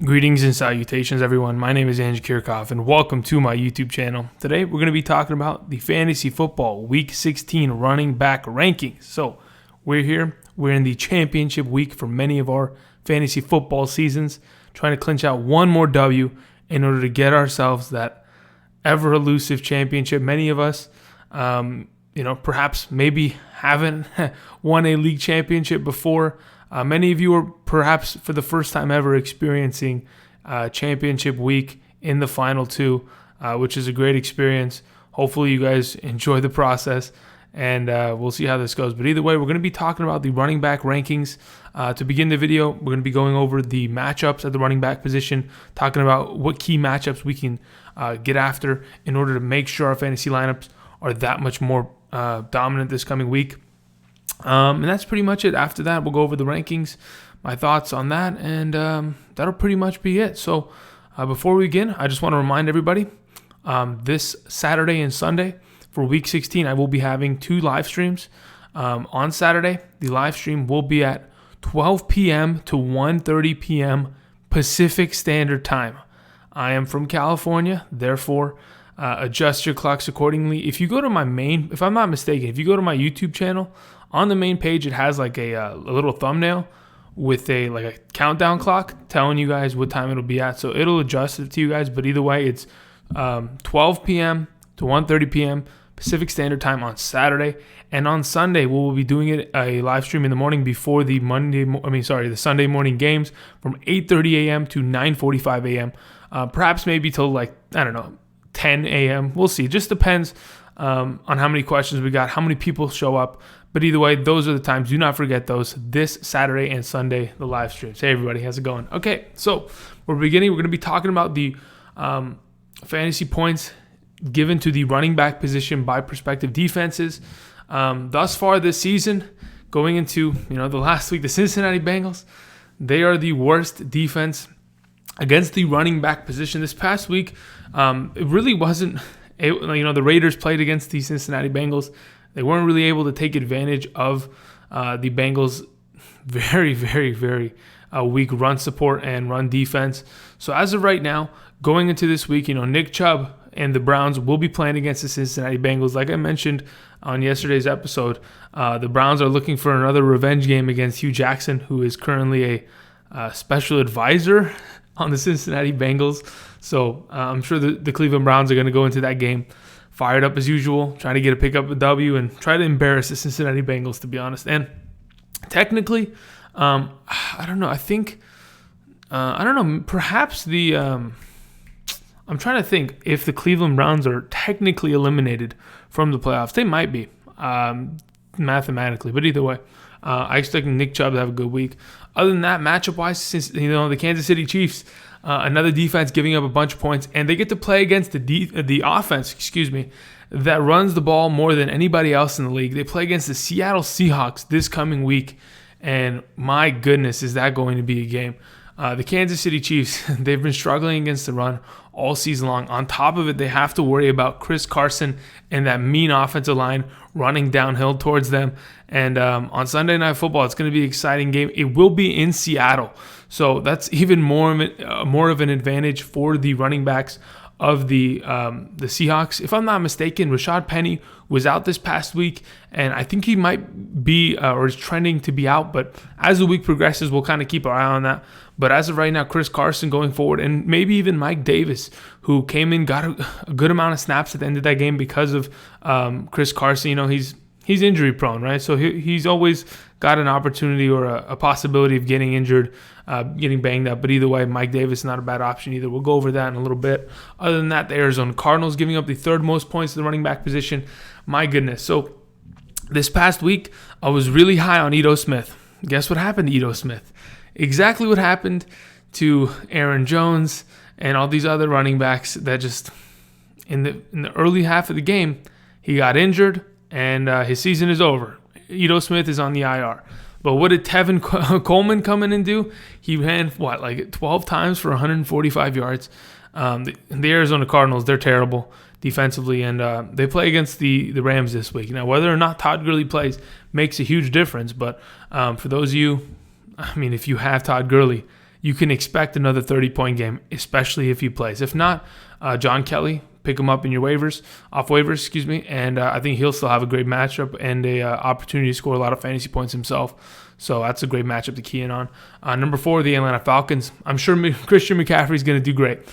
Greetings and salutations, everyone. My name is Andrew Kirchhoff, and welcome to my YouTube channel. Today, we're going to be talking about the Fantasy Football Week 16 running back rankings. So, we're here. We're in the championship week for many of our fantasy football seasons, trying to clinch out one more W in order to get ourselves that ever-elusive championship. Many of us, perhaps maybe haven't won a league championship before. Many of you are perhaps for the first time ever experiencing championship week in the final two, which is a great experience. Hopefully you guys enjoy the process, and we'll see how this goes. But either way, we're going to be talking about the running back rankings. To begin the video, we're going to be going over the matchups at the running back position, talking about what key matchups we can get after in order to make sure our fantasy lineups are that much more dominant this coming week. And that's pretty much it. After that, we'll go over the rankings, my thoughts on that, and that'll pretty much be it. So before we begin, I just want to remind everybody, this Saturday and Sunday for Week 16, I will be having two live streams. On Saturday, the live stream will be at 12 p.m. to 1:30 p.m. Pacific Standard Time. I am from California, therefore adjust your clocks accordingly. If you go to my if I'm not mistaken, if you go to my YouTube channel, on the main page, it has like a little thumbnail with a countdown clock telling you guys what time it'll be at. So it'll adjust it to you guys. But either way, it's 12 p.m. to 1:30 p.m. Pacific Standard Time on Saturday. And on Sunday, we'll be doing it a live stream in the morning before the the Sunday morning games from 8:30 a.m. to 9:45 a.m. Perhaps maybe till 10 a.m. We'll see. It just depends on how many questions we got, how many people show up. But either way, those are the times. Do not forget those. This Saturday and Sunday, the live streams. Hey, everybody. How's it going? Okay, so we're beginning. We're going to be talking about the fantasy points given to the running back position by prospective defenses. Thus far this season, going into the last week, the Cincinnati Bengals, they are the worst defense against the running back position. This past week, it really wasn't. The Raiders played against the Cincinnati Bengals. They weren't really able to take advantage of the Bengals' very, very, very weak run support and run defense. So as of right now, going into this week, Nick Chubb and the Browns will be playing against the Cincinnati Bengals. Like I mentioned on yesterday's episode, the Browns are looking for another revenge game against Hugh Jackson, who is currently a special advisor on the Cincinnati Bengals. So I'm sure the Cleveland Browns are going to go into that game fired up as usual, trying to pick up a W and try to embarrass the Cincinnati Bengals, to be honest. And technically, I don't know. Perhaps I'm trying to think if the Cleveland Browns are technically eliminated from the playoffs. They might be mathematically, but either way, I expect Nick Chubb to have a good week. Other than that, matchup-wise, since the Kansas City Chiefs, another defense giving up a bunch of points, and they get to play against the offense, that runs the ball more than anybody else in the league. They play against the Seattle Seahawks this coming week, and my goodness, is that going to be a game. The Kansas City Chiefs, they've been struggling against the run all season long. On top of it, they have to worry about Chris Carson and that mean offensive line running downhill towards them. And on Sunday Night Football, it's going to be an exciting game. It will be in Seattle, so that's even more of an advantage for the running backs of the Seahawks. If I'm not mistaken, Rashad Penny was out this past week, and I think he might be or is trending to be out. But as the week progresses, we'll kind of keep our eye on that. But as of right now, Chris Carson going forward, and maybe even Mike Davis, who came in, got a good amount of snaps at the end of that game because of Chris Carson. He's injury prone, right? So he's always got an opportunity or a possibility of getting injured, getting banged up. But either way, Mike Davis is not a bad option either. We'll go over that in a little bit. Other than that, the Arizona Cardinals giving up the third most points to the running back position. My goodness. So this past week, I was really high on Itto Smith. Guess what happened to Itto Smith? Exactly what happened to Aaron Jones and all these other running backs that just in the early half of the game, he got injured and his season is over. Itto Smith is on the IR. But what did Tevin Coleman come in and do? He ran, 12 times for 145 yards. The Arizona Cardinals, they're terrible defensively, and they play against the Rams this week. Now, whether or not Todd Gurley plays makes a huge difference, but for those of you, if you have Todd Gurley, you can expect another 30-point game, especially if he plays. If not, John Kelly, pick him up in your off waivers, and I think he'll still have a great matchup and a opportunity to score a lot of fantasy points himself. So that's a great matchup to key in on. Number 4, the Atlanta Falcons. I'm sure Christian McCaffrey is going to do great.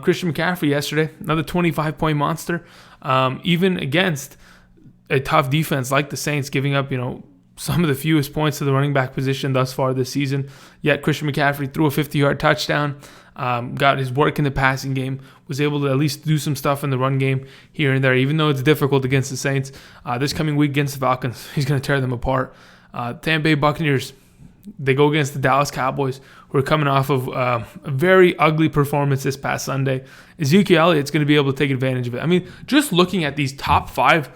Christian McCaffrey yesterday, another 25-point monster, even against a tough defense like the Saints, giving up, some of the fewest points to the running back position thus far this season. Yet Christian McCaffrey threw a 50-yard touchdown, got his work in the passing game, was able to at least do some stuff in the run game here and there, even though it's difficult against the Saints. This coming week against the Falcons, he's going to tear them apart. Tampa Bay Buccaneers, they go against the Dallas Cowboys, who are coming off of a very ugly performance this past Sunday. Ezekiel Elliott's going to be able to take advantage of it. I mean, just looking at these top 5,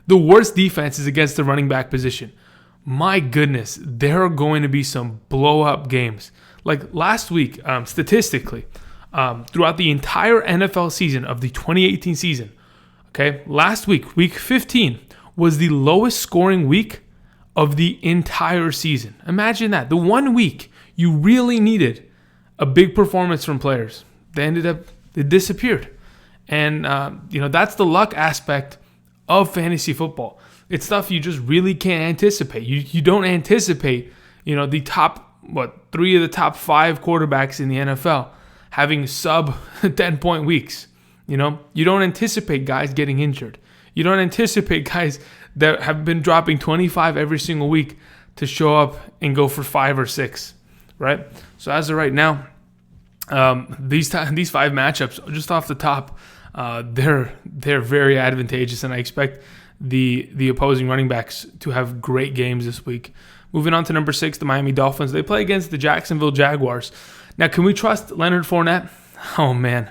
the worst defenses against the running back position. My goodness, there are going to be some blow-up games. Like last week, statistically, throughout the entire NFL season of the 2018 season, last week, week 15, was the lowest scoring week of the entire season. Imagine that. The one week you really needed a big performance from players. They disappeared. And, that's the luck aspect of fantasy football. It's stuff you just really can't anticipate. You don't anticipate, the top, 3 of the top 5 quarterbacks in the NFL having sub 10-point weeks. You don't anticipate guys getting injured. You don't anticipate guys that have been dropping 25 every single week to show up and go for 5 or 6, right? So as of right now, these 5 matchups, just off the top, they're very advantageous, and I expect the opposing running backs to have great games this week. Moving on to number 6, the Miami Dolphins. They play against the Jacksonville Jaguars. Now, can we trust Leonard Fournette? Oh man,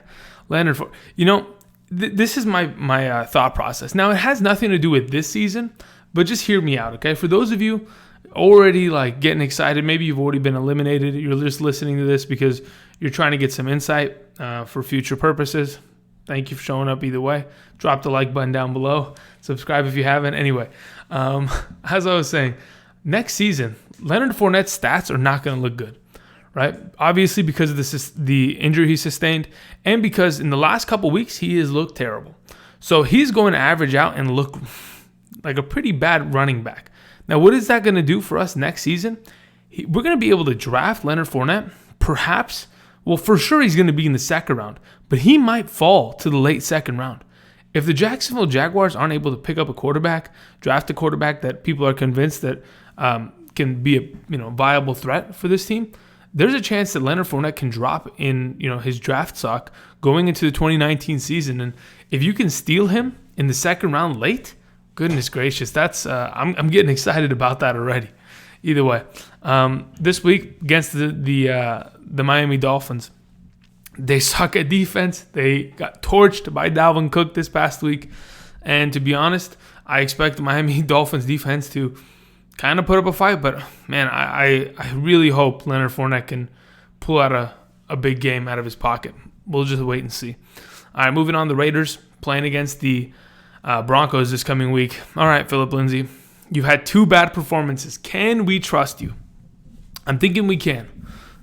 Leonard Fournette. This is my thought process. Now, it has nothing to do with this season, but just hear me out, okay? For those of you already getting excited, maybe you've already been eliminated. You're just listening to this because you're trying to get some insight for future purposes. Thank you for showing up either way. Drop the like button down below. Subscribe if you haven't. Anyway, as I was saying, next season, Leonard Fournette's stats are not going to look good, right? Obviously because of the injury he sustained, and because in the last couple weeks he has looked terrible. So he's going to average out and look like a pretty bad running back. Now, what is that going to do for us next season? We're going to be able to draft Leonard Fournette, perhaps. Well, for sure he's going to be in the second round, but he might fall to the late second round. If the Jacksonville Jaguars aren't able to pick up a quarterback, draft a quarterback that people are convinced that can be a viable threat for this team, there's a chance that Leonard Fournette can drop in his draft stock going into the 2019 season. And if you can steal him in the second round late, goodness gracious, that's I'm getting excited about that already. Either way, this week against the Miami Dolphins, they suck at defense. They got torched by Dalvin Cook this past week. And to be honest, I expect the Miami Dolphins defense to kind of put up a fight. But, man, I really hope Leonard Fournette can pull out a big game out of his pocket. We'll just wait and see. All right, moving on, the Raiders playing against the Broncos this coming week. All right, Phillip Lindsay, you've had 2 bad performances. Can we trust you? I'm thinking we can.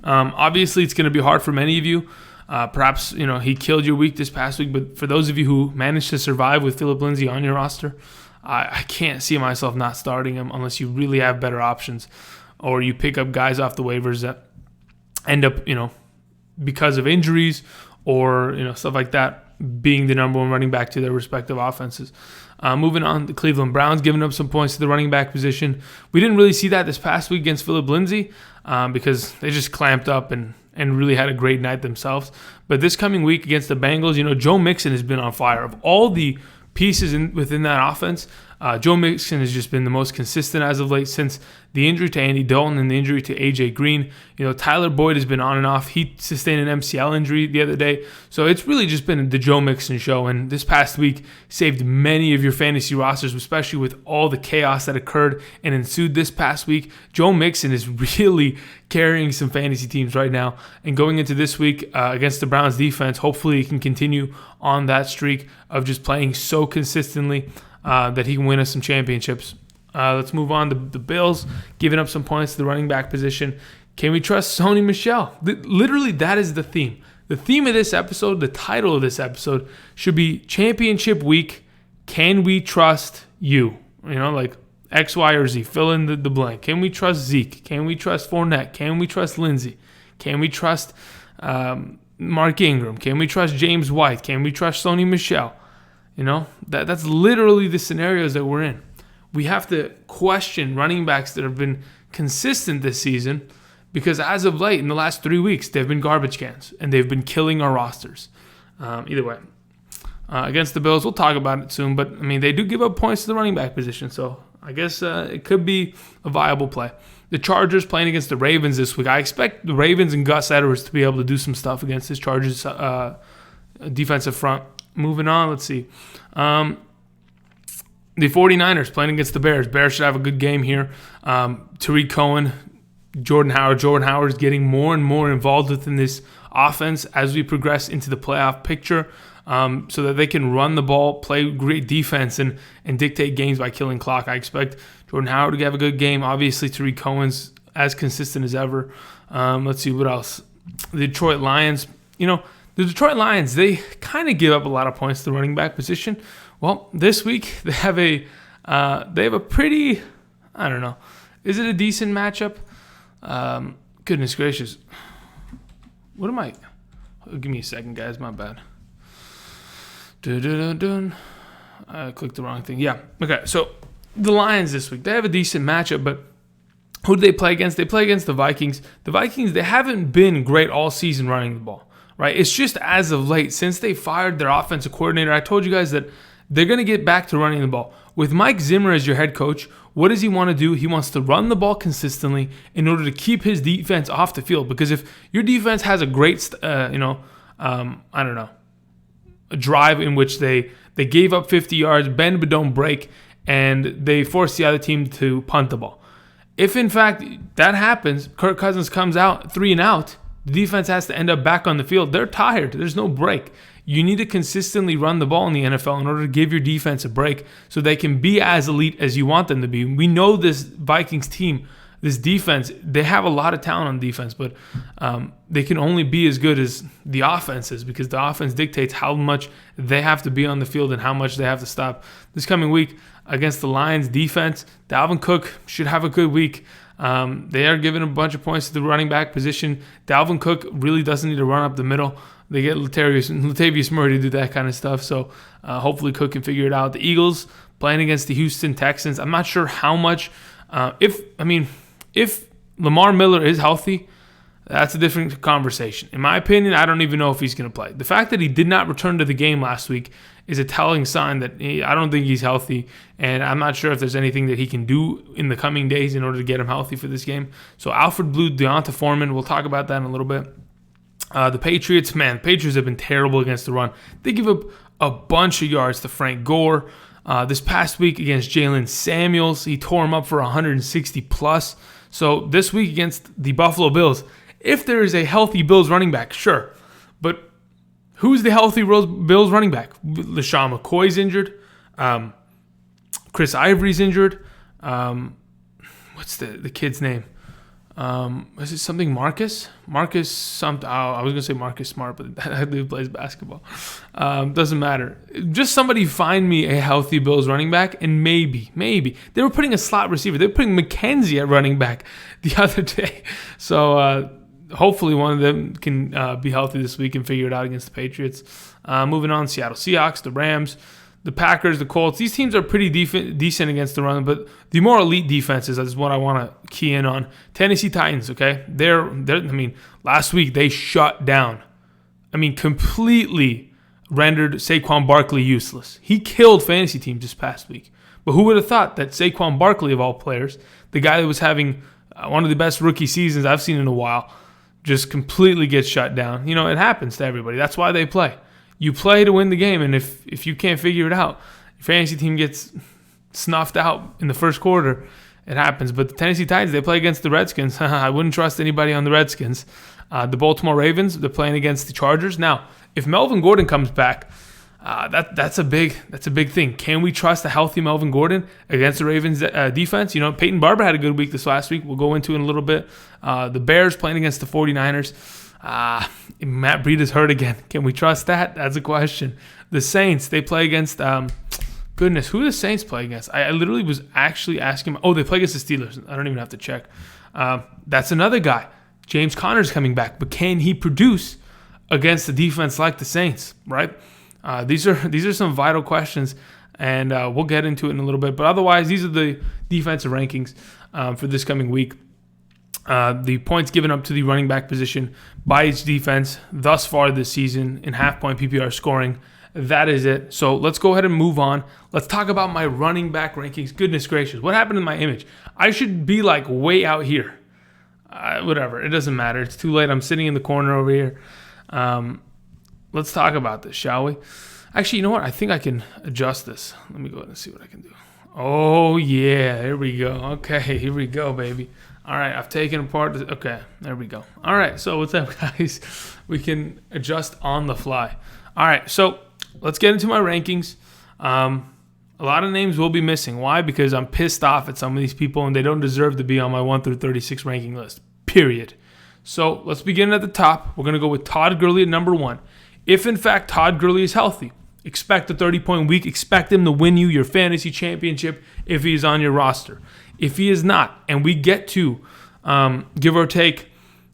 Obviously, it's going to be hard for many of you. Perhaps, he killed your week this past week, but for those of you who managed to survive with Phillip Lindsay on your roster, I can't see myself not starting him unless you really have better options, or you pick up guys off the waivers that end up, because of injuries or, stuff like that, being the number 1 running back to their respective offenses. Moving on, the Cleveland Browns giving up some points to the running back position. We didn't really see that this past week against Phillip Lindsay because they just clamped up and really had a great night themselves. But this coming week against the Bengals, Joe Mixon has been on fire. Of all the pieces within that offense, Joe Mixon has just been the most consistent as of late since the injury to Andy Dalton and the injury to A.J. Green. Tyler Boyd has been on and off. He sustained an MCL injury the other day. So it's really just been the Joe Mixon show. And this past week saved many of your fantasy rosters, especially with all the chaos that occurred and ensued this past week. Joe Mixon is really carrying some fantasy teams right now. And going into this week against the Browns defense, hopefully he can continue on that streak of just playing so consistently that he can win us some championships. Let's move on to the Bills, giving up some points to the running back position. Can we trust Sony Michel? Literally, that is the theme. The theme of this episode, the title of this episode, should be Championship Week. Can we trust you? Like X, Y, or Z. Fill in the blank. Can we trust Zeke? Can we trust Fournette? Can we trust Lindsay? Can we trust Mark Ingram? Can we trust James White? Can we trust Sony Michel? That's literally the scenarios that we're in. We have to question running backs that have been consistent this season because as of late, in the last 3 weeks, they've been garbage cans and they've been killing our rosters. Either way, against the Bills, we'll talk about it soon, but they do give up points to the running back position, so I guess it could be a viable play. The Chargers playing against the Ravens this week. I expect the Ravens and Gus Edwards to be able to do some stuff against this Chargers defensive front. Moving on, let's see. The 49ers playing against the Bears. Bears should have a good game here. Taric Cohen, Jordan Howard. Jordan Howard is getting more and more involved within this offense as we progress into the playoff picture so that they can run the ball, play great defense, and dictate games by killing clock. I expect Jordan Howard to have a good game. Obviously, Tariq Cohen's as consistent as ever. Let's see what else. The Detroit Lions. The Detroit Lions, they kind of give up a lot of points to the running back position. Well, this week they have a pretty, I don't know. Is it a decent matchup? Goodness gracious. What am I? Give me a second, guys. My bad. I clicked the wrong thing. Yeah. Okay. So the Lions this week, they have a decent matchup, but who do they play against? They play against the Vikings. The Vikings, they haven't been great all season running the ball, right? It's just as of late, since they fired their offensive coordinator, I told you guys that they're going to get back to running the ball. With Mike Zimmer as your head coach, what does he want to do? He wants to run the ball consistently in order to keep his defense off the field. Because if your defense has a great, a drive in which they gave up 50 yards, bend but don't break, and they force the other team to punt the ball. If, in fact, that happens, Kirk Cousins comes out 3 and out, the defense has to end up back on the field. They're tired. There's no break. You need to consistently run the ball in the NFL in order to give your defense a break so they can be as elite as you want them to be. We know this Vikings team, this defense, they have a lot of talent on defense, but they can only be as good as the offense is because the offense dictates how much they have to be on the field and how much they have to stop. This coming week against the Lions defense, Dalvin Cook should have a good week. They are giving a bunch of points to the running back position. Dalvin Cook really doesn't need to run up the middle. They get Latavius Murray to do that kind of stuff. So hopefully Cook can figure it out. The Eagles playing against the Houston Texans. I'm not sure how much. If Lamar Miller is healthy, that's a different conversation. In my opinion, I don't even know if he's going to play. The fact that he did not return to the game last week is a telling sign that I don't think he's healthy, and I'm not sure if there's anything that he can do in the coming days in order to get him healthy for this game. So Alfred Blue, Deonta Foreman, we'll talk about that in a little bit. The Patriots, Patriots have been terrible against the run. They give up a bunch of yards to Frank Gore. This past week against Jalen Samuels, he tore him up for 160 plus. So this week against the Buffalo Bills, if there is a healthy Bills running back, sure. But who's the healthy Bills running back? LaShawn McCoy's injured. Chris Ivory's injured. What's the kid's name? Is it something Marcus? Marcus something. I was going to say Marcus Smart, but that dude plays basketball. Doesn't matter. Just somebody find me a healthy Bills running back, and maybe. They were putting a slot receiver. They were putting McKenzie at running back the other day. So hopefully one of them can be healthy this week and figure it out against the Patriots. Moving on, Seattle Seahawks, the Rams, the Packers, the Colts. These teams are pretty decent against the run, but the more elite defenses is what I want to key in on. Tennessee Titans, okay? Last week they shut down. Completely rendered Saquon Barkley useless. He killed fantasy teams this past week. But who would have thought that Saquon Barkley, of all players, the guy that was having one of the best rookie seasons I've seen in a while, just completely gets shut down. It happens to everybody. That's why they play. You play to win the game, and if you can't figure it out, your fantasy team gets snuffed out in the first quarter. It happens. But the Tennessee Titans, they play against the Redskins. I wouldn't trust anybody on the Redskins. The Baltimore Ravens, they're playing against the Chargers. Now, if Melvin Gordon comes back, That's a big thing. Can we trust a healthy Melvin Gordon against the Ravens defense? Payton Barber had a good week this last week. We'll go into it in a little bit. The Bears playing against the 49ers. Matt Breida's hurt again. Can we trust that? That's a question. The Saints, they play against who do the Saints play against? I literally was actually asking. They play against the Steelers. I don't even have to check. That's another guy. James Conner's coming back, but can he produce against a defense like the Saints? Right. These are some vital questions, and we'll get into it in a little bit. But otherwise, these are the defensive rankings for this coming week. The points given up to the running back position by each defense thus far this season in half-point PPR scoring. That is it. So let's go ahead and move on. Let's talk about my running back rankings. Goodness gracious, what happened to my image? I should be like way out here. Whatever, it doesn't matter. It's too late. I'm sitting in the corner over here. Let's talk about this, shall we? Actually, you know what? I think I can adjust this. Let me go ahead and see what I can do. Oh, yeah. Here we go. Okay, here we go, baby. All right, I've taken apart. Okay, there we go. All right, so what's up, guys? We can adjust on the fly. All right, so let's get into my rankings. A lot of names will be missing. Why? Because I'm pissed off at some of these people, and they don't deserve to be on my 1 through 36 ranking list, period. So let's begin at the top. We're going to go with Todd Gurley at number 1. If, in fact, Todd Gurley is healthy, expect a 30-point week. Expect him to win you your fantasy championship if he is on your roster. If he is not, and we get to, give or take,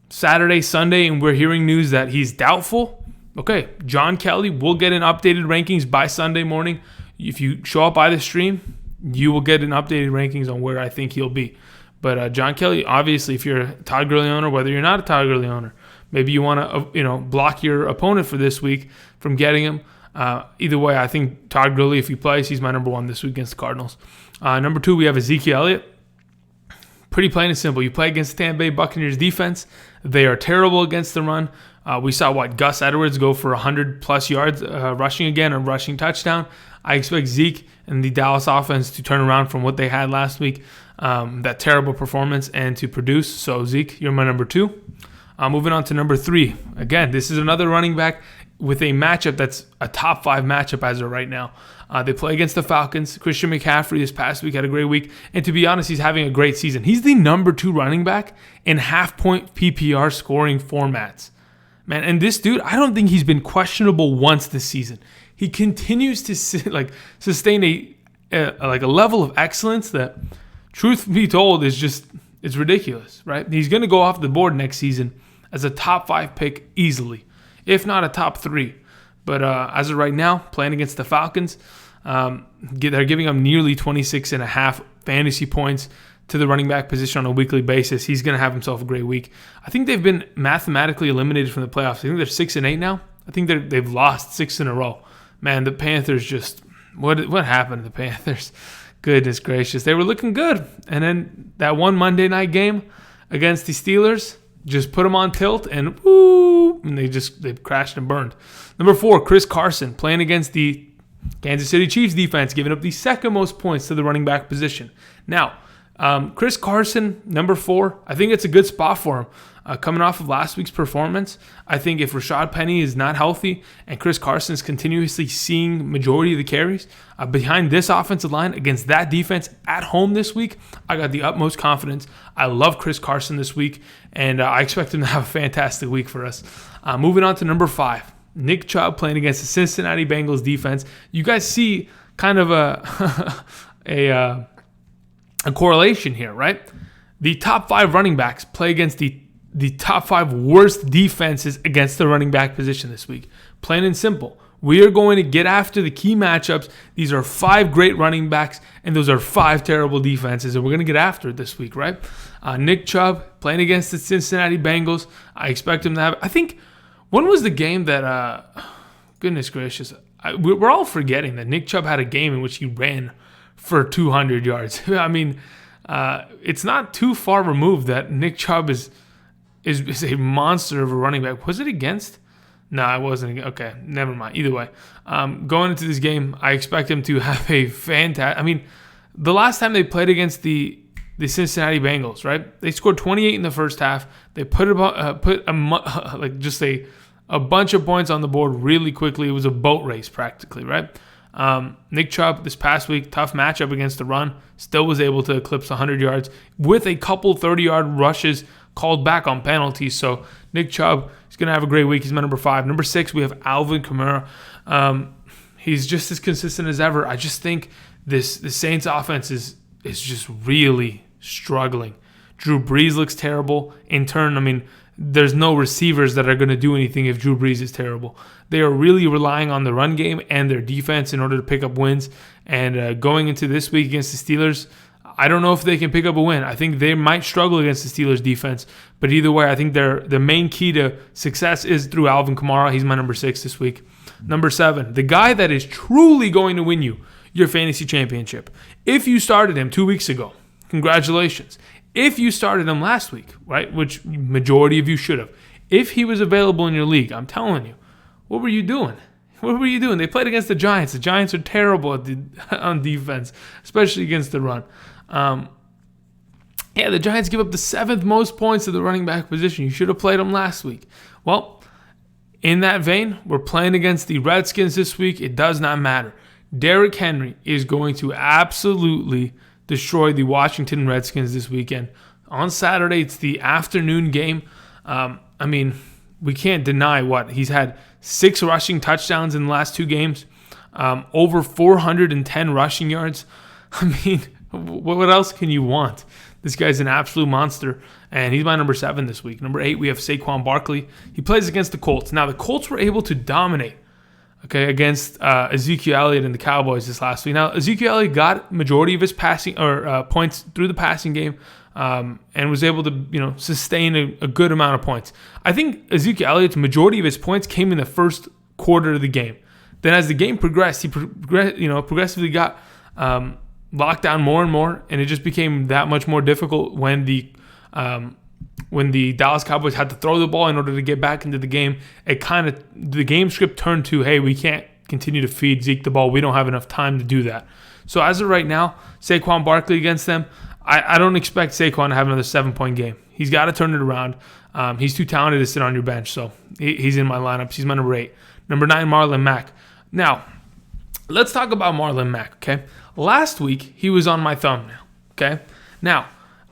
Saturday, Sunday, and we're hearing news that he's doubtful, okay, John Kelly will get an updated rankings by Sunday morning. If you show up by the stream, you will get an updated rankings on where I think he'll be. But John Kelly, obviously, if you're a Todd Gurley owner, whether you're not a Todd Gurley owner, maybe you want to, block your opponent for this week from getting him. Either way, I think Todd Gurley, if he plays, he's my number 1 this week against the Cardinals. Number 2, we have Ezekiel Elliott. Pretty plain and simple. You play against the Tampa Bay Buccaneers defense. They are terrible against the run. We saw Gus Edwards go for 100-plus yards rushing again, a rushing touchdown. I expect Zeke and the Dallas offense to turn around from what they had last week, that terrible performance, and to produce. So, Zeke, you're my number 2. Moving on to number 3. Again, this is another running back with a matchup that's a top 5 matchup as of right now. They play against the Falcons. Christian McCaffrey this past week had a great week. And to be honest, he's having a great season. He's the number 2 running back in half-point PPR scoring formats. Man, and this dude, I don't think he's been questionable once this season. He continues to sustain a level of excellence that, truth be told, it's ridiculous, right? He's going to go off the board next season as a top 5 pick easily, if not a top 3. But as of right now, playing against the Falcons, they're giving up nearly 26.5 fantasy points to the running back position on a weekly basis. He's going to have himself a great week. I think they've been mathematically eliminated from the playoffs. I think they're 6-8 now. I think they've lost 6 in a row. Man, the Panthers just what happened to the Panthers? Goodness gracious, they were looking good, and then that one Monday night game against the Steelers just put them on tilt, and they crashed and burned. Number 4, Chris Carson playing against the Kansas City Chiefs defense, giving up the second most points to the running back position. Now, Chris Carson, number 4, I think it's a good spot for him. Coming off of last week's performance, I think if Rashad Penny is not healthy and Chris Carson is continuously seeing majority of the carries behind this offensive line against that defense at home this week, I got the utmost confidence. I love Chris Carson this week, and I expect him to have a fantastic week for us. Moving on to number 5, Nick Chubb playing against the Cincinnati Bengals defense. You guys see kind of a correlation here, right? The top 5 running backs play against the top 5 worst defenses against the running back position this week. Plain and simple. We are going to get after the key matchups. These are 5 great running backs, and those are 5 terrible defenses, and we're going to get after it this week, right? Nick Chubb playing against the Cincinnati Bengals. I expect him to have... I think... When was the game that... goodness gracious. We're all forgetting that Nick Chubb had a game in which he ran for 200 yards. I mean, it's not too far removed that Nick Chubb is a monster of a running back. Was it against? No, it wasn't. Okay, never mind. Either way, going into this game, I expect him to have a fantastic... I mean, the last time they played against the Cincinnati Bengals, right? They scored 28 in the first half. They put a bunch of points on the board really quickly. It was a boat race practically, right? Nick Chubb this past week, tough matchup against the run, still was able to eclipse 100 yards with a couple 30-yard rushes called back on penalties. So Nick Chubb is going to have a great week. He's my number 5. Number 6, we have Alvin Kamara. He's just as consistent as ever. I just think the Saints offense is just really struggling. Drew Brees looks terrible. In turn, I mean, there's no receivers that are going to do anything if Drew Brees is terrible. They are really relying on the run game and their defense in order to pick up wins. And going into this week against the Steelers, I don't know if they can pick up a win. I think they might struggle against the Steelers defense. But either way, I think the main key to success is through Alvin Kamara. He's my number 6 this week. Number 7, the guy that is truly going to win you your fantasy championship. If you started him 2 weeks ago, congratulations. If you started him last week, right, which majority of you should have, if he was available in your league, I'm telling you, what were you doing? What were you doing? They played against the Giants. The Giants are terrible on defense, especially against the run. The Giants give up the 7th most points to the running back position. You should have played them last week. Well, in that vein, we're playing against the Redskins this week. It does not matter. Derrick Henry is going to absolutely destroy the Washington Redskins this weekend. On Saturday, it's the afternoon game. We can't deny what he's had 6 rushing touchdowns in the last 2 games, over 410 rushing yards. I mean, what else can you want? This guy's an absolute monster, and he's my number 7 this week. Number 8, we have Saquon Barkley. He plays against the Colts. Now, the Colts were able to dominate against Ezekiel Elliott and the Cowboys this last week. Now, Ezekiel Elliott got majority of his passing or points through the passing game and was able to sustain a good amount of points. I think Ezekiel Elliott's majority of his points came in the first quarter of the game. Then as the game progressed, he progressively got locked down more and more, and it just became that much more difficult when the Dallas Cowboys had to throw the ball in order to get back into the game. The game script turned to, hey, we can't continue to feed Zeke the ball. We don't have enough time to do that. So as of right now, Saquon Barkley against them, I don't expect Saquon to have another 7-point game. He's got to turn it around. He's too talented to sit on your bench, so he's in my lineups. He's my number 8. Number 9, Marlon Mack. Now, let's talk about Marlon Mack, okay? Last week, he was on my thumbnail, okay? Now,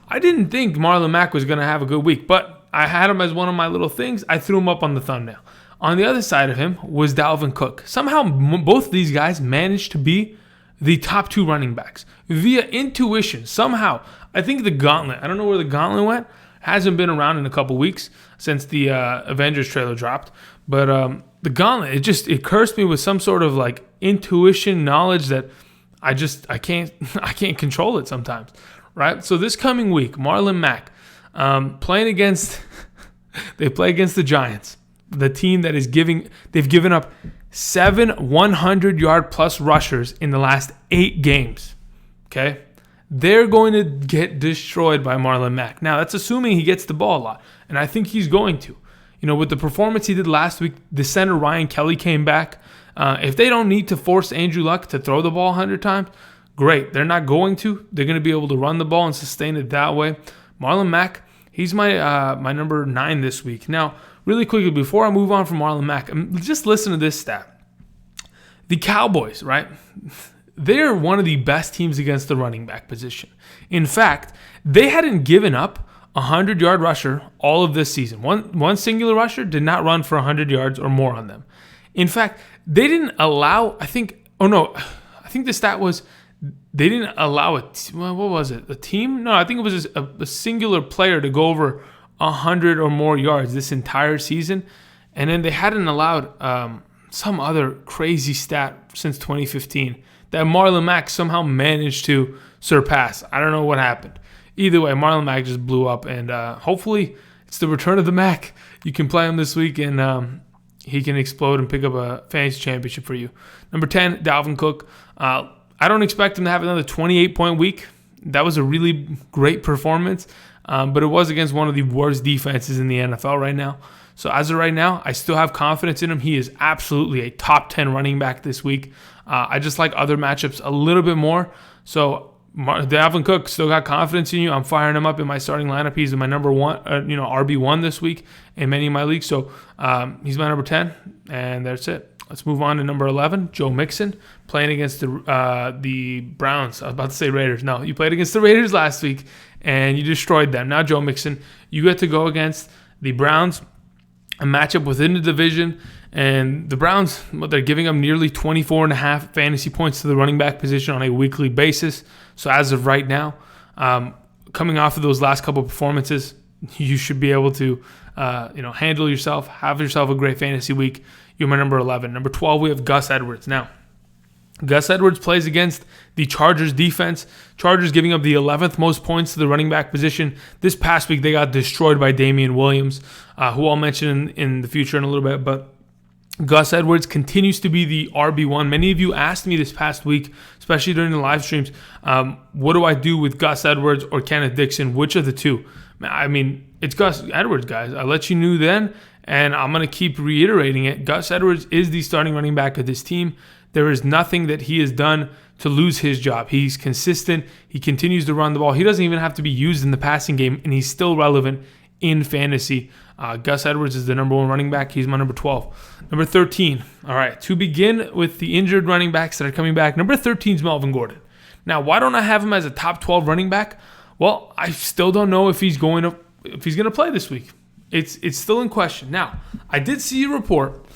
I didn't think Marlon Mack was going to have a good week, but I had him as one of my little things. I threw him up on the thumbnail. On the other side of him was Dalvin Cook. Somehow, both of these guys managed to be the top 2 running backs via intuition. Somehow, I think the gauntlet, I don't know where the gauntlet went, hasn't been around in a couple weeks since the Avengers trailer dropped, but the gauntlet, it cursed me with some sort of like intuition knowledge that I can't control it sometimes, right? So this coming week, Marlon Mack playing against they play against the Giants, the team that they've given up 7 100-yard plus rushers in the last 8 games. Okay, they're going to get destroyed by Marlon Mack. Now that's assuming he gets the ball a lot, and I think he's going to. With the performance he did last week, the center Ryan Kelly came back. If they don't need to force Andrew Luck to throw the ball 100 times, great. They're not going to. They're going to be able to run the ball and sustain it that way. Marlon Mack, he's my number 9 this week. Now, really quickly, before I move on from Marlon Mack, just listen to this stat. The Cowboys, right? They're one of the best teams against the running back position. In fact, they hadn't given up a 100-yard rusher all of this season. One singular rusher did not run for 100 yards or more on them. In fact, they didn't allow, I think the stat was they didn't allow a team? No, I think it was just a singular player to go over 100 or more yards this entire season. And then they hadn't allowed some other crazy stat since 2015 that Marlon Mack somehow managed to surpass. I don't know what happened. Either way, Marlon Mack just blew up, and hopefully it's the return of the Mac. You can play him this week, and he can explode and pick up a fantasy championship for you. Number 10, Dalvin Cook. I don't expect him to have another 28-point week. That was a really great performance, but it was against one of the worst defenses in the NFL right now. So as of right now, I still have confidence in him. He is absolutely a top 10 running back this week. I just like other matchups a little bit more. So Dalvin Cook still got confidence in you. I'm firing him up in my starting lineup. He's my number one, RB1 this week in many of my leagues. So he's my number 10, and that's it. Let's move on to number 11, Joe Mixon, playing against the Browns. I was about to say Raiders. No, you played against the Raiders last week, and you destroyed them. Now, Joe Mixon, you get to go against the Browns, a matchup within the division, and the Browns, they're giving up nearly 24.5 fantasy points to the running back position on a weekly basis. So as of right now, coming off of those last couple of performances, you should be able to handle yourself, have yourself a great fantasy week. You're my number 11. Number 12, we have Gus Edwards. Now, Gus Edwards plays against the Chargers defense. Chargers giving up the 11th most points to the running back position. This past week, they got destroyed by Damien Williams, who I'll mention in the future in a little bit. But Gus Edwards continues to be the RB1. Many of you asked me this past week, especially during the live streams, what do I do with Gus Edwards or Kenneth Dixon? Which of the two? I mean, it's Gus Edwards, guys. I let you know then, and I'm going to keep reiterating it. Gus Edwards is the starting running back of this team. There is nothing that he has done to lose his job. He's consistent. He continues to run the ball. He doesn't even have to be used in the passing game, and he's still relevant in fantasy. Gus Edwards is the number 1 running back. He's my number 12. Number 13. All right, to begin with the injured running backs that are coming back, number 13 is Melvin Gordon. Now, why don't I have him as a top 12 running back? Well, I still don't know if he's going to play this week. It's still in question. Now, I did see a report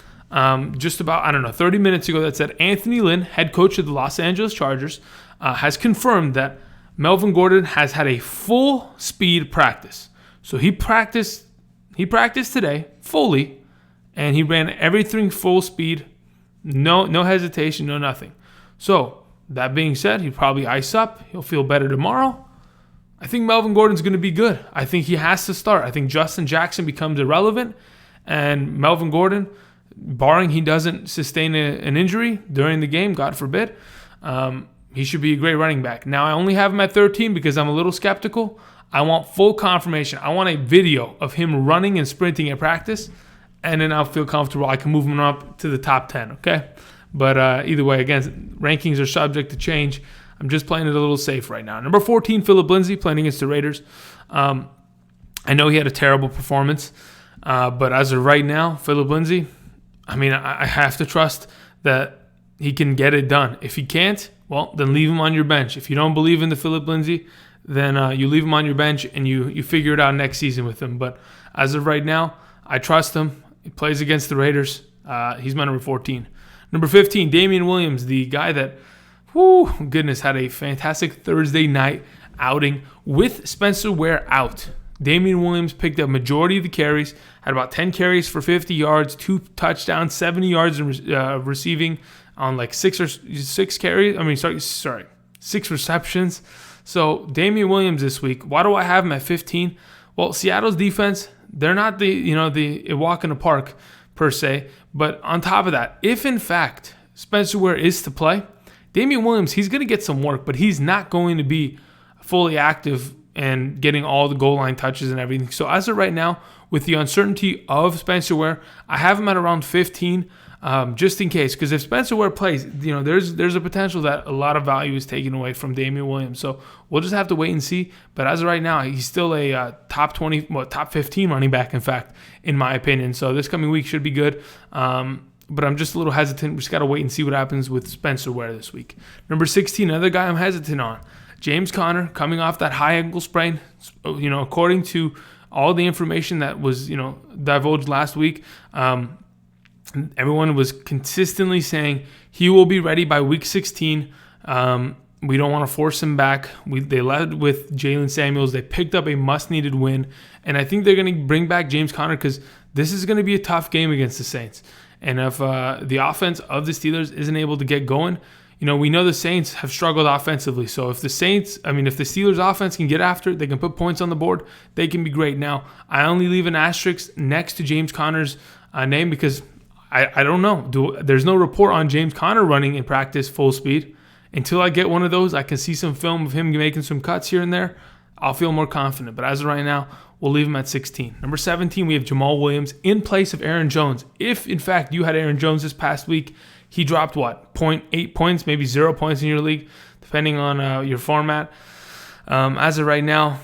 just about, 30 minutes ago that said Anthony Lynn, head coach of the Los Angeles Chargers, has confirmed that Melvin Gordon has had a full speed practice. So he practiced today fully, and he ran everything full speed, no hesitation, no nothing. So that being said, he'll probably ice up. He'll feel better tomorrow. I think Melvin Gordon's going to be good. I think he has to start. I think Justin Jackson becomes irrelevant, and Melvin Gordon, barring he doesn't sustain an injury during the game, God forbid, he should be a great running back. Now, I only have him at 13 because I'm a little skeptical. I want full confirmation. I want a video of him running and sprinting at practice, and then I'll feel comfortable. I can move him up to the top 10, okay? But either way, again, rankings are subject to change. I'm just playing it a little safe right now. Number 14, Phillip Lindsay, playing against the Raiders. I know he had a terrible performance, but as of right now, Phillip Lindsay, I have to trust that he can get it done. If he can't, well, then leave him on your bench. If you don't believe in the Phillip Lindsay, then you leave him on your bench and you figure it out next season with him. But as of right now, I trust him. He plays against the Raiders. He's my number 14. Number 15, Damien Williams, the guy that, had a fantastic Thursday night outing with Spencer Ware out. Damien Williams picked up majority of the carries, had about 10 carries for 50 yards, 2 touchdowns, 70 yards in receiving on like 6 receptions. So Damien Williams this week, why do I have him at 15? Well, Seattle's defense, they're not the walk in the park per se, but on top of that, if in fact Spencer Ware is to play, Damien Williams, he's going to get some work, but he's not going to be fully active and getting all the goal line touches and everything. So as of right now, with the uncertainty of Spencer Ware, I have him at around 15, just in case. Because if Spencer Ware plays, there's a potential that a lot of value is taken away from Damien Williams. So we'll just have to wait and see. But as of right now, he's still a top 15 running back, in fact, in my opinion. So this coming week should be good. But I'm just a little hesitant. We just got to wait and see what happens with Spencer Ware this week. Number 16, another guy I'm hesitant on. James Conner, coming off that high ankle sprain. According to all the information that was, divulged last week, everyone was consistently saying he will be ready by week 16. We don't want to force him back. They led with Jalen Samuels. They picked up a much-needed win. And I think they're going to bring back James Conner because this is going to be a tough game against the Saints. And if the offense of the Steelers isn't able to get going, we know the Saints have struggled offensively. So if the Steelers offense can get after it, they can put points on the board, they can be great. Now, I only leave an asterisk next to James Conner's name because I don't know. There's no report on James Conner running in practice full speed. Until I get one of those, I can see some film of him making some cuts here and there. I'll feel more confident. But as of right now, we'll leave him at 16. Number 17, we have Jamaal Williams in place of Aaron Jones. If, in fact, you had Aaron Jones this past week, he dropped 0.8 points, maybe 0 points in your league. depending on your format. As of right now,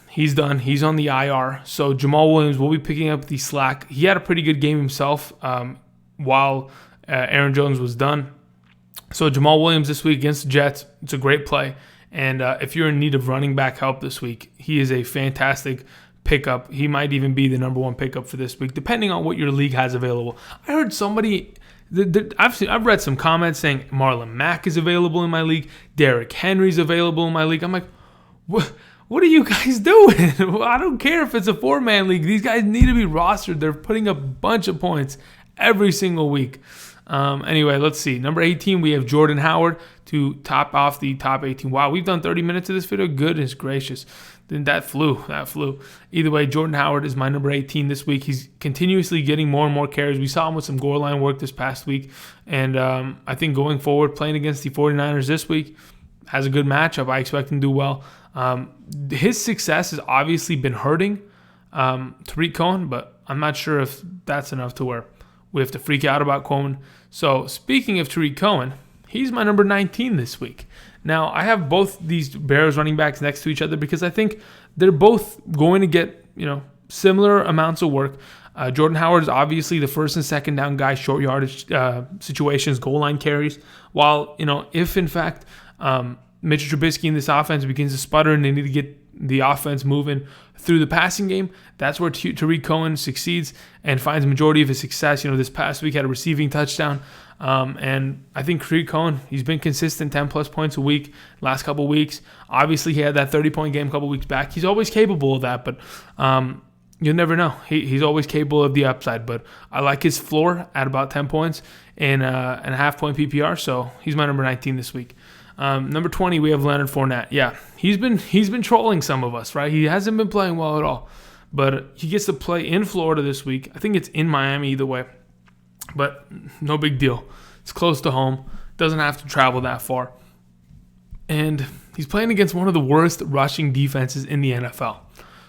he's done. He's on the IR. So Jamaal Williams will be picking up the slack. He had a pretty good game himself while Aaron Jones was done. So Jamaal Williams this week against the Jets, it's a great play. And if you're in need of running back help this week, he is a fantastic pickup. He might even be the number one pickup for this week, depending on what your league has available. I heard somebody, I've read some comments saying Marlon Mack is available in my league, Derrick Henry's available in my league. I'm like, what are you guys doing? I don't care if it's a 4-man league. These guys need to be rostered. They're putting up a bunch of points every single week. Anyway, let's see. Number 18, we have Jordan Howard to top off the top 18. Wow, we've done 30 minutes of this video. Goodness gracious. Then that flew. Either way, Jordan Howard is my number 18 this week. He's continuously getting more and more carries. We saw him with some goal line work this past week. And I think going forward, playing against the 49ers this week, has a good matchup. I expect him to do well. His success has obviously been hurting Taric Cohen, but I'm not sure if that's enough to where we have to freak out about Cohen. So speaking of Taric Cohen, he's my number 19 this week. Now, I have both these Bears running backs next to each other because I think they're both going to get, similar amounts of work. Jordan Howard is obviously the first and second down guy, short yardage situations, goal line carries. While, if in fact Mitchell Trubisky in this offense begins to sputter and they need to get the offense moving through the passing game, that's where Taric Cohen succeeds and finds the majority of his success. This past week had a receiving touchdown. And I think Taric Cohen, he's been consistent, 10-plus points a week last couple weeks. Obviously, he had that 30-point game a couple weeks back. He's always capable of that, but you'll never know. He's always capable of the upside, but I like his floor at about 10 points and a half-point PPR, so he's my number 19 this week. Number 20, we have Leonard Fournette. Yeah, he's been trolling some of us, right? He hasn't been playing well at all, but he gets to play in Florida this week. I think it's in Miami either way, but no big deal. It's close to home. Doesn't have to travel that far. And he's playing against one of the worst rushing defenses in the NFL.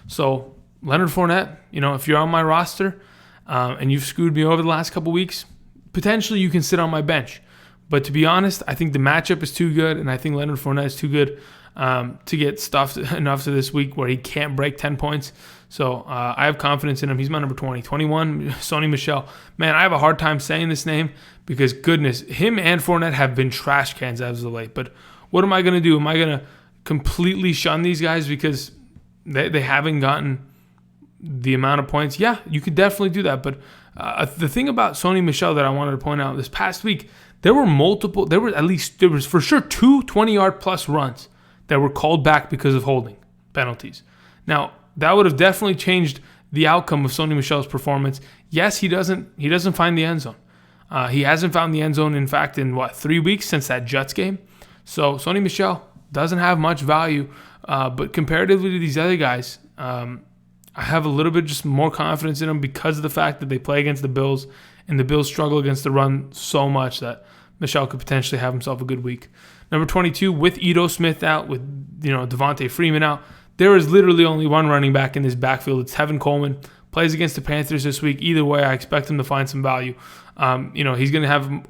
So Leonard Fournette, if you're on my roster and you've screwed me over the last couple weeks, potentially you can sit on my bench. But to be honest, I think the matchup is too good, and I think Leonard Fournette is too good to get stuffed enough to this week where he can't break 10 points. So I have confidence in him. He's my number 20. 21, Sony Michel. Man, I have a hard time saying this name because, goodness, him and Fournette have been trash cans as of late. But what am I going to do? Am I going to completely shun these guys because they haven't gotten the amount of points? Yeah, you could definitely do that. But the thing about Sony Michel that I wanted to point out this past week, there was for sure 2 20-yard plus runs that were called back because of holding penalties. Now, that would have definitely changed the outcome of Sony Michel's performance. Yes, he doesn't find the end zone. He hasn't found the end zone, in fact, in 3 weeks since that Jets game. So Sony Michel doesn't have much value, but comparatively to these other guys, I have a little bit just more confidence in him because of the fact that they play against the Bills, and the Bills struggle against the run so much that Michel could potentially have himself a good week. Number 22, with Itto Smith out, with Devontae Freeman out, there is literally only one running back in this backfield. It's Tevin Coleman. Plays against the Panthers this week. Either way, I expect him to find some value. He's going to have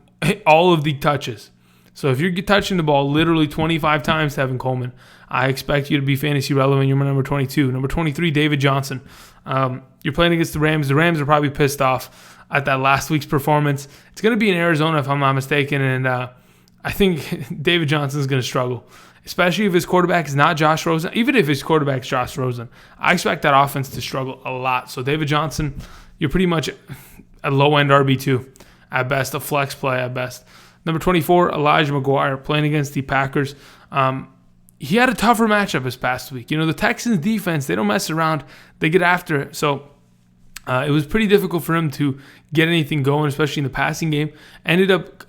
all of the touches. So if you're touching the ball literally 25 times, Tevin Coleman, I expect you to be fantasy relevant. You're my number 22. Number 23, David Johnson. You're playing against the Rams. The Rams are probably pissed off at that last week's performance. It's going to be in Arizona, if I'm not mistaken, and I think David Johnson is going to struggle, especially if his quarterback is not Josh Rosen. Even if his quarterback is Josh Rosen, I expect that offense to struggle a lot. So David Johnson, you're pretty much a low-end RB2 at best, a flex play at best. Number 24, Elijah McGuire, playing against the Packers. He had a tougher matchup this past week. The Texans defense, they don't mess around. They get after it. So it was pretty difficult for him to get anything going, especially in the passing game. Ended up,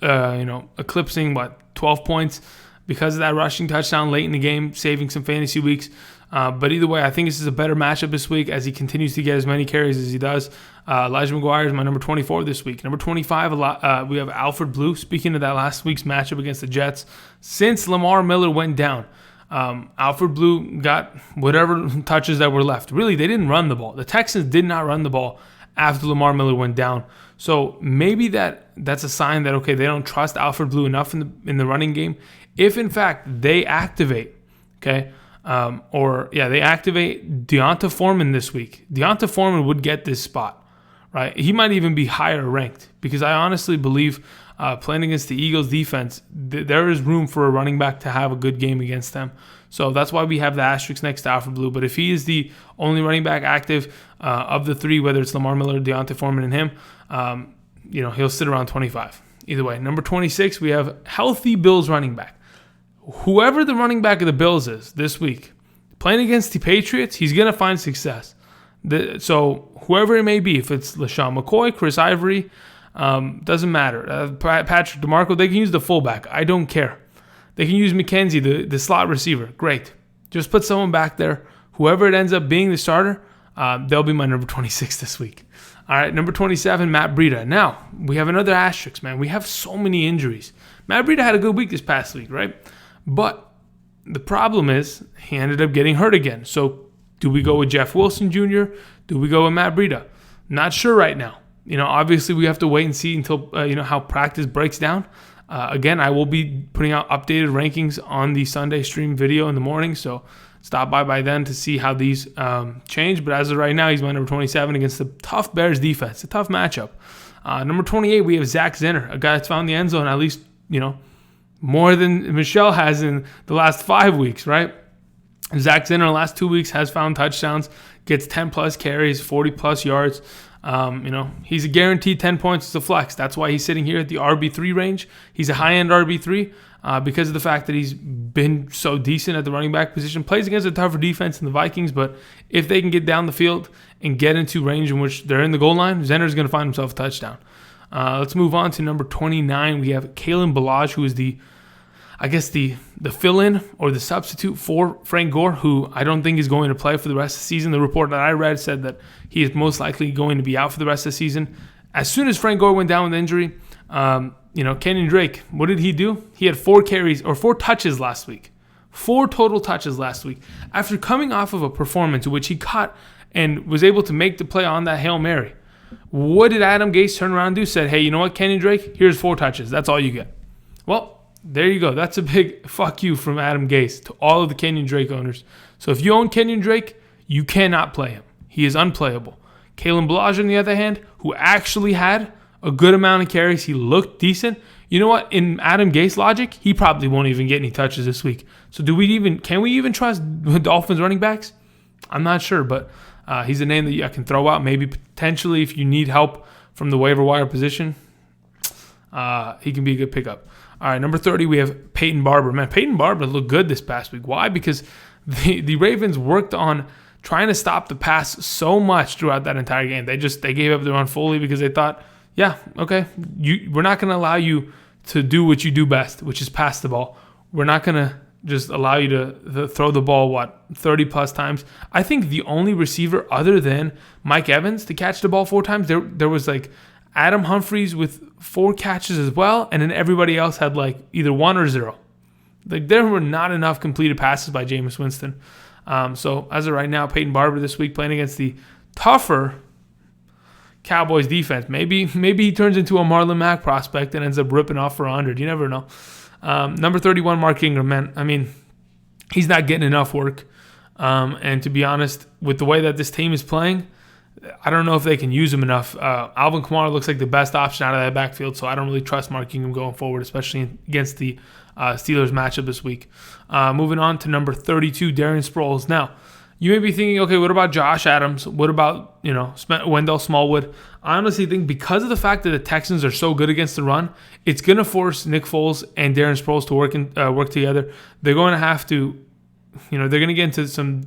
eclipsing, 12 points because of that rushing touchdown late in the game, saving some fantasy weeks. But either way, I think this is a better matchup this week as he continues to get as many carries as he does. Elijah McGuire is my number 24 this week. Number 25, we have Alfred Blue. Speaking of that last week's matchup against the Jets, since Lamar Miller went down, Alfred Blue got whatever touches that were left. Really, they didn't run the ball. The Texans did not run the ball after Lamar Miller went down. So maybe that's a sign that, okay, they don't trust Alfred Blue enough in the running game. If in fact they activate, they activate Deonta Foreman this week, Deonta Foreman would get this spot, right? He might even be higher ranked because I honestly believe playing against the Eagles defense, there is room for a running back to have a good game against them. So that's why we have the asterisk next to Alfred Blue. But if he is the only running back active of the three, whether it's Lamar Miller, Deonta Foreman, and him, he'll sit around 25. Either way, number 26, we have healthy Bills running back. Whoever the running back of the Bills is this week, playing against the Patriots, he's going to find success. So whoever it may be, if it's LaShawn McCoy, Chris Ivory, doesn't matter. Patrick DeMarco, they can use the fullback. I don't care. They can use McKenzie, the slot receiver. Great. Just put someone back there. Whoever it ends up being the starter, they'll be my number 26 this week. All right, number 27, Matt Breida. Now, we have another asterisk, man. We have so many injuries. Matt Breida had a good week this past week, right? But the problem is he ended up getting hurt again. So do we go with Jeff Wilson Jr.? Do we go with Matt Breida? Not sure right now. Obviously we have to wait and see until, how practice breaks down. Again, I will be putting out updated rankings on the Sunday stream video in the morning, so stop by then to see how these change. But as of right now, he's my number 27 against the tough Bears defense, a tough matchup. Number 28, we have Zach Zenner, a guy that's found the end zone at least, more than Michel has in the last 5 weeks, right? Zach Zenner in the last 2 weeks has found touchdowns, gets 10-plus carries, 40-plus yards. He's a guaranteed 10 points as a flex. That's why he's sitting here at the RB3 range. He's a high-end RB3 because of the fact that he's been so decent at the running back position. Plays against a tougher defense in the Vikings, but if they can get down the field and get into range in which they're in the goal line, Zenner's going to find himself a touchdown. Let's move on to number 29. We have Kalen Ballage, who is the fill-in or the substitute for Frank Gore, who I don't think is going to play for the rest of the season. The report that I read said that he is most likely going to be out for the rest of the season. As soon as Frank Gore went down with injury, Kenyon Drake, what did he do? He had 4 touches last week. 4 total touches last week. After coming off of a performance in which he caught and was able to make the play on that Hail Mary, what did Adam Gase turn around and do? Said, hey, you know what, Kenyon Drake? Here's 4 touches. That's all you get. Well, there you go. That's a big fuck you from Adam Gase to all of the Kenyon Drake owners. So if you own Kenyon Drake, you cannot play him. He is unplayable. Kalen Ballage, on the other hand, who actually had a good amount of carries, he looked decent. You know what? In Adam Gase logic, he probably won't even get any touches this week. So can we even trust Dolphins running backs? I'm not sure, but he's a name that I can throw out. Maybe potentially if you need help from the waiver wire position, he can be a good pickup. All right, number 30, we have Payton Barber. Man, Payton Barber looked good this past week. Why? Because the Ravens worked on trying to stop the pass so much throughout that entire game. They gave up the run fully because they thought, yeah, okay, we're not going to allow you to do what you do best, which is pass the ball. We're not going to just allow you to throw the ball, 30-plus times. I think the only receiver other than Mike Evans to catch the ball 4 times, there was Adam Humphries with 4 catches as well, and then everybody else had either 1 or 0. There were not enough completed passes by Jameis Winston. So as of right now, Payton Barber this week playing against the tougher Cowboys defense. Maybe he turns into a Marlon Mack prospect and ends up ripping off for 100. You never know. Number 31, Mark Ingram. Man, I mean, he's not getting enough work. And to be honest, with the way that this team is playing, I don't know if they can use him enough. Alvin Kamara looks like the best option out of that backfield, so I don't really trust Mark Ingram going forward, especially against the Steelers matchup this week. Moving on to number 32, Darren Sproles. Now, you may be thinking, okay, what about Josh Adams? What about Wendell Smallwood? I honestly think because of the fact that the Texans are so good against the run, it's going to force Nick Foles and Darren Sproles to work together. They're going to have to, they're going to get into some,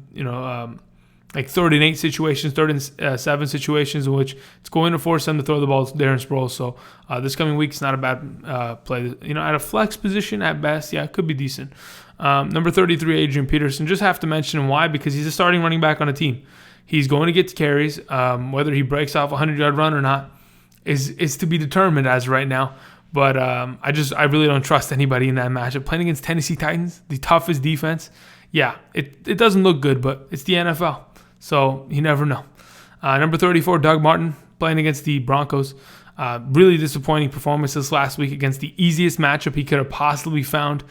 3rd-and-8 situations, 3rd-and-7 situations in which it's going to force them to throw the ball to Darren Sproles. So this coming week is not a bad play. At a flex position at best, yeah, it could be decent. Number 33, Adrian Peterson. Just have to mention him. Why? Because he's a starting running back on a team. He's going to get carries. Whether he breaks off a 100-yard run or not is to be determined as of right now. But I really don't trust anybody in that matchup. Playing against Tennessee Titans, the toughest defense, yeah, it doesn't look good, but it's the NFL. So you never know. Number 34, Doug Martin, playing against the Broncos. Really disappointing performance this last week against the easiest matchup he could have possibly found.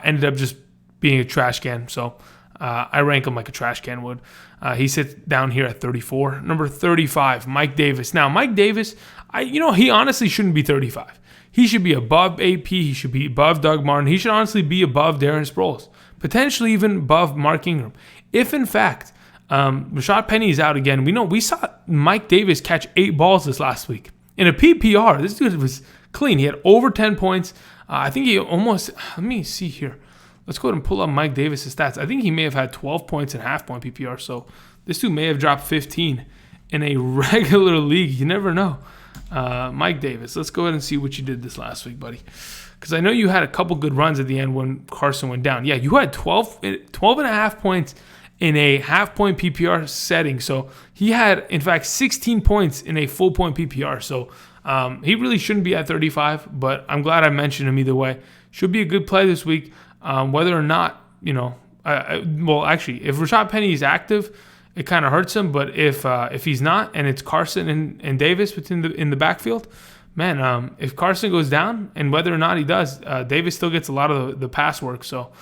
ended up just being a trash can. So I rank him like a trash can would. He sits down here at 34. Number 35, Mike Davis. Now, Mike Davis, he honestly shouldn't be 35. He should be above AP. He should be above Doug Martin. He should honestly be above Darren Sproles. Potentially even above Mark Ingram. If, in fact, Rashad Penny is out again, we saw Mike Davis catch 8 balls this last week. In a PPR, this dude was clean. He had over 10 points. I think he almost, let me see here. Let's go ahead and pull up Mike Davis' stats. I think he may have had 12 points in half-point PPR, so this dude may have dropped 15 in a regular league. You never know. Mike Davis, let's go ahead and see what you did this last week, buddy. Because I know you had a couple good runs at the end when Carson went down. Yeah, you had 12 and a half points in a half-point PPR setting. So he had, in fact, 16 points in a full-point PPR. So he really shouldn't be at 35, but I'm glad I mentioned him either way. Should be a good play this week. Whether or not, well, actually, if Rashad Penny is active, it kind of hurts him. But if he's not, and it's Carson and Davis in the backfield, man, if Carson goes down, and whether or not he does, Davis still gets a lot of the pass work. So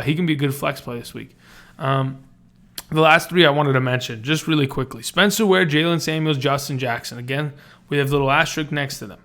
he can be a good flex play this week. The last 3 I wanted to mention, just really quickly. Spencer Ware, Jalen Samuels, Justin Jackson. Again, we have the little asterisk next to them.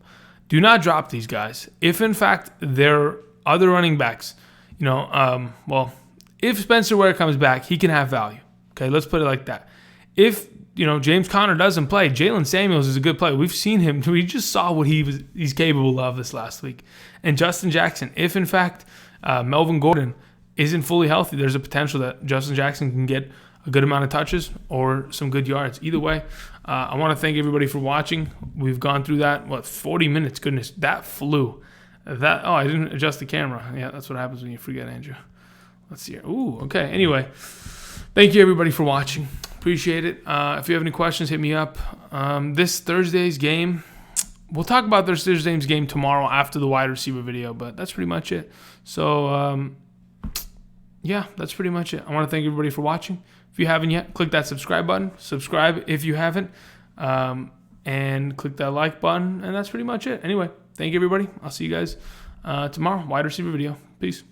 Do not drop these guys. If, in fact, they're other running backs, if Spencer Ware comes back, he can have value. Okay, let's put it like that. If, James Conner doesn't play, Jalen Samuels is a good play. We've seen him. We just saw what he's capable of this last week. And Justin Jackson, if, in fact, Melvin Gordon isn't fully healthy, there's a potential that Justin Jackson can get a good amount of touches or some good yards. Either way, I want to thank everybody for watching. We've gone through that, 40 minutes? Goodness, that flew. I didn't adjust the camera. Yeah, that's what happens when you forget, Andrew. Let's see here. Ooh, okay. Anyway, thank you, everybody, for watching. Appreciate it. If you have any questions, hit me up. This Thursday's game, we'll talk about this Thursday's game tomorrow after the wide receiver video, but that's pretty much it. So, yeah, that's pretty much it. I want to thank everybody for watching. If you haven't yet, click that subscribe button. Subscribe if you haven't. And click that like button. And that's pretty much it. Anyway, thank you, everybody. I'll see you guys tomorrow. Wide receiver video. Peace.